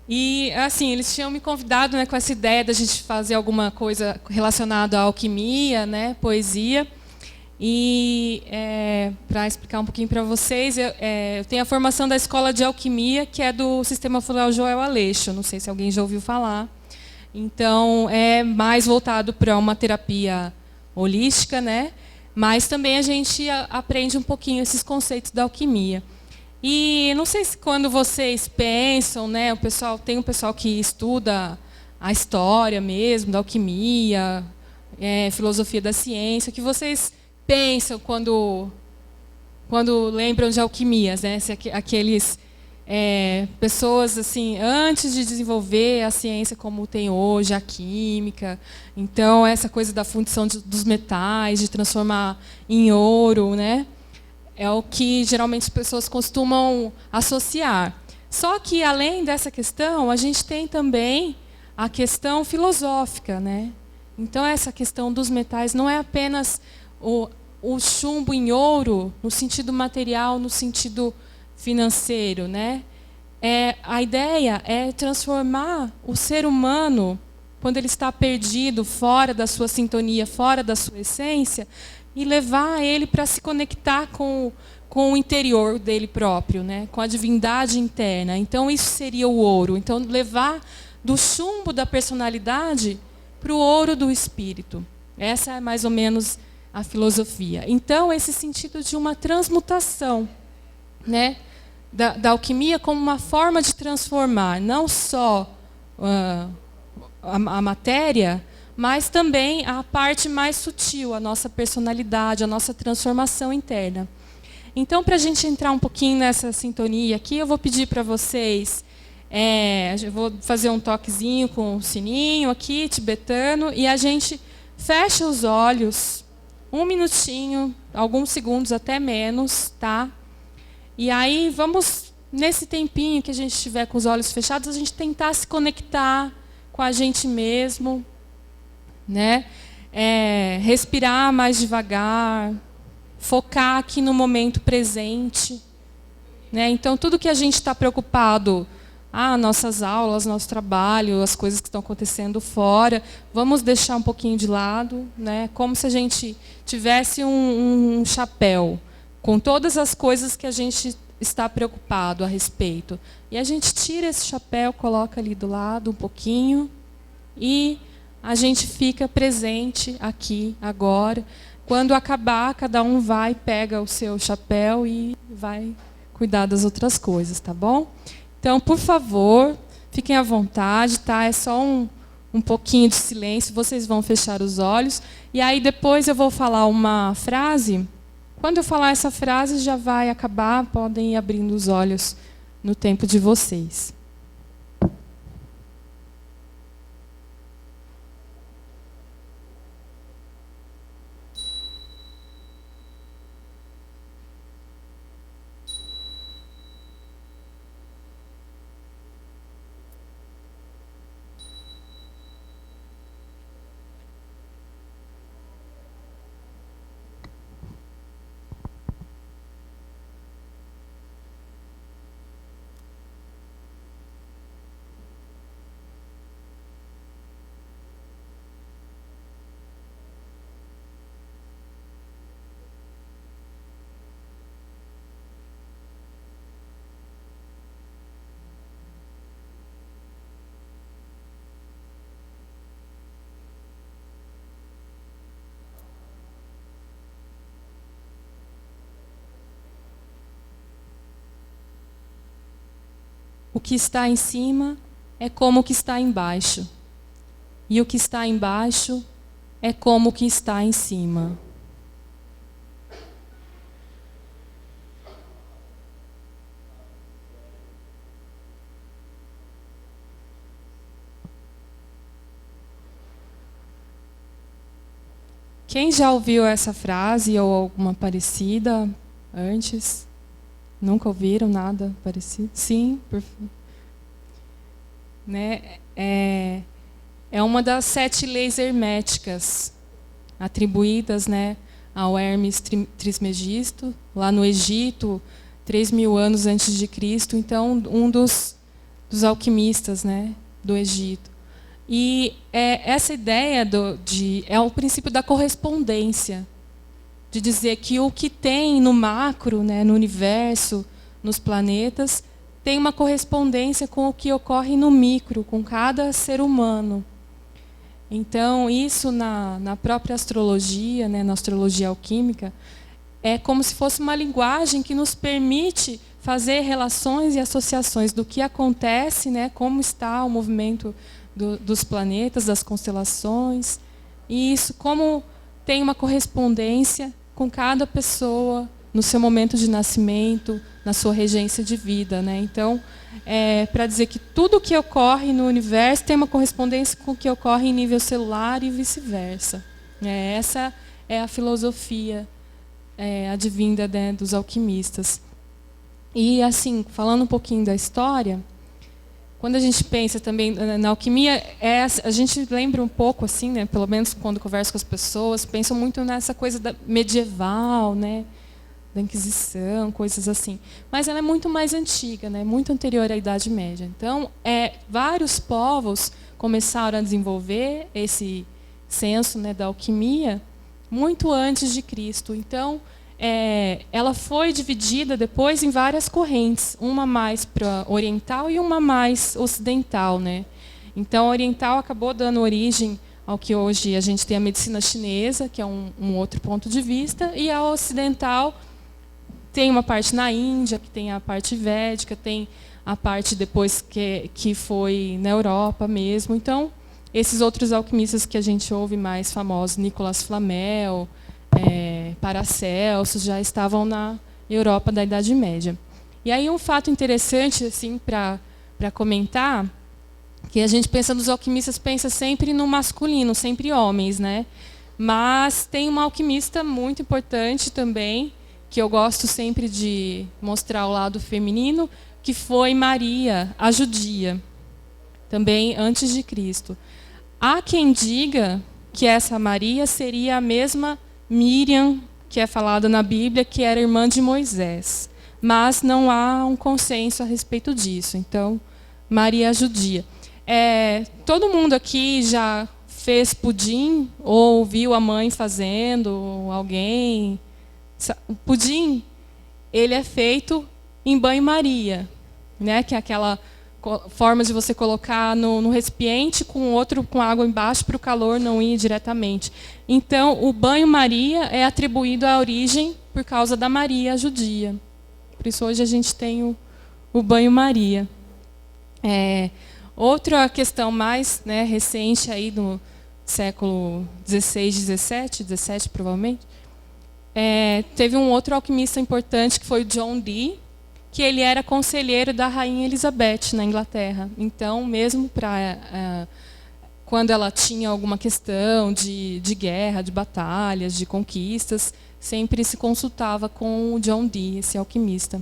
E, assim, eles tinham me convidado, né, com essa ideia da gente fazer alguma coisa relacionada à alquimia, né, poesia. E, para explicar um pouquinho para vocês, eu tenho a formação da Escola de Alquimia, que é do Sistema Floral Joel Aleixo. Não sei se alguém já ouviu falar. Então, é mais voltado para uma terapia holística, né? Mas também a gente aprende um pouquinho esses conceitos da alquimia. E não sei se quando vocês pensam, né, tem um pessoal que estuda a história mesmo da alquimia, filosofia da ciência, que vocês pensam quando lembram de alquimias, né? Se aqueles pessoas assim, antes de desenvolver a ciência como tem hoje, a química, então essa coisa da fundição dos metais, de transformar em ouro, né? É o que geralmente as pessoas costumam associar. Só que, além dessa questão, a gente tem também a questão filosófica, né? Então, essa questão dos metais não é apenas o chumbo em ouro, no sentido material, no sentido financeiro, né? A ideia é transformar o ser humano, quando ele está perdido, fora da sua sintonia, fora da sua essência, e levar ele para se conectar com o interior dele próprio, né? Com a divindade interna. Então, isso seria o ouro. Então, levar do chumbo da personalidade para o ouro do espírito. Essa é mais ou menos a filosofia. Então, esse sentido de uma transmutação, né? Da alquimia como uma forma de transformar não só a matéria, mas também a parte mais sutil, a nossa personalidade, a nossa transformação interna. Então, para a gente entrar um pouquinho nessa sintonia aqui, eu vou pedir para vocês, eu vou fazer um toquezinho com o sininho aqui, tibetano, e a gente fecha os olhos, 1 minutinho, alguns segundos, até menos, tá? E aí, vamos, nesse tempinho que a gente estiver com os olhos fechados, a gente tentar se conectar com a gente mesmo, né? Respirar mais devagar, focar aqui no momento presente, né? Então, tudo que a gente está preocupado, nossas aulas, nosso trabalho, as coisas que estão acontecendo fora, vamos deixar um pouquinho de lado, né? Como se a gente tivesse um chapéu com todas as coisas que a gente está preocupado a respeito. E a gente tira esse chapéu, coloca ali do lado um pouquinho e a gente fica presente aqui, agora. Quando acabar, cada um vai, pega o seu chapéu e vai cuidar das outras coisas, tá bom? Então, por favor, fiquem à vontade, tá? É só um pouquinho de silêncio, vocês vão fechar os olhos. E aí, depois eu vou falar uma frase. Quando eu falar essa frase, já vai acabar, podem ir abrindo os olhos no tempo de vocês. O que está em cima é como o que está embaixo. E o que está embaixo é como o que está em cima. Quem já ouviu essa frase ou alguma parecida antes? Nunca ouviram nada parecido? Sim, perfeito. Né? É uma das 7 leis herméticas atribuídas, né, ao Hermes Trismegisto, lá no Egito, 3.000 anos antes de Cristo. Então, um dos dos alquimistas, né, do Egito. E essa ideia é o princípio da correspondência, de dizer que o que tem no macro, né, no universo, nos planetas, tem uma correspondência com o que ocorre no micro, com cada ser humano. Então, isso na própria astrologia, né, na astrologia alquímica, é como se fosse uma linguagem que nos permite fazer relações e associações do que acontece, né, como está o movimento dos planetas, das constelações, e isso como tem uma correspondência com cada pessoa no seu momento de nascimento, na sua regência de vida, né? Então, para dizer que tudo o que ocorre no universo tem uma correspondência com o que ocorre em nível celular e vice-versa. Essa é a filosofia advinda, né, dos alquimistas. E, assim, falando um pouquinho da história, quando a gente pensa também na alquimia, a gente lembra um pouco, assim, né, pelo menos quando conversa com as pessoas, pensam muito nessa coisa medieval, né, da Inquisição, coisas assim. Mas ela é muito mais antiga, né, muito anterior à Idade Média. Então, vários povos começaram a desenvolver esse senso, né, da alquimia muito antes de Cristo. Então, ela foi dividida depois em várias correntes, uma mais para oriental e uma mais ocidental, né? Então, a oriental acabou dando origem ao que hoje a gente tem a medicina chinesa, que é um outro ponto de vista, e a ocidental tem uma parte na Índia, que tem a parte védica, tem a parte depois que foi na Europa mesmo. Então, esses outros alquimistas que a gente ouve mais famosos, Nicolas Flamel, Paracelsus, já estavam na Europa da Idade Média. E aí um fato interessante, assim, para comentar, que a gente pensa nos alquimistas, pensa sempre no masculino, sempre homens, né? Mas tem uma alquimista muito importante também, que eu gosto sempre de mostrar o lado feminino, que foi Maria, a judia, também antes de Cristo. Há quem diga que essa Maria seria a mesma Miriam, que é falada na Bíblia, que era irmã de Moisés. Mas não há um consenso a respeito disso. Então, Maria a judia. Todo mundo aqui já fez pudim ou viu a mãe fazendo, alguém. O pudim, ele é feito em banho-maria, né? Que é aquela forma de você colocar no recipiente com água embaixo para o calor não ir diretamente. Então, o banho-maria é atribuído à origem por causa da Maria a judia. Por isso, hoje a gente tem o banho-maria. Outra questão mais, né, recente, aí do século XVI, XVII provavelmente, teve um outro alquimista importante, que foi o John Dee, que ele era conselheiro da rainha Elizabeth na Inglaterra. Então, mesmo quando ela tinha alguma questão de guerra, de batalhas, de conquistas, sempre se consultava com o John Dee, esse alquimista.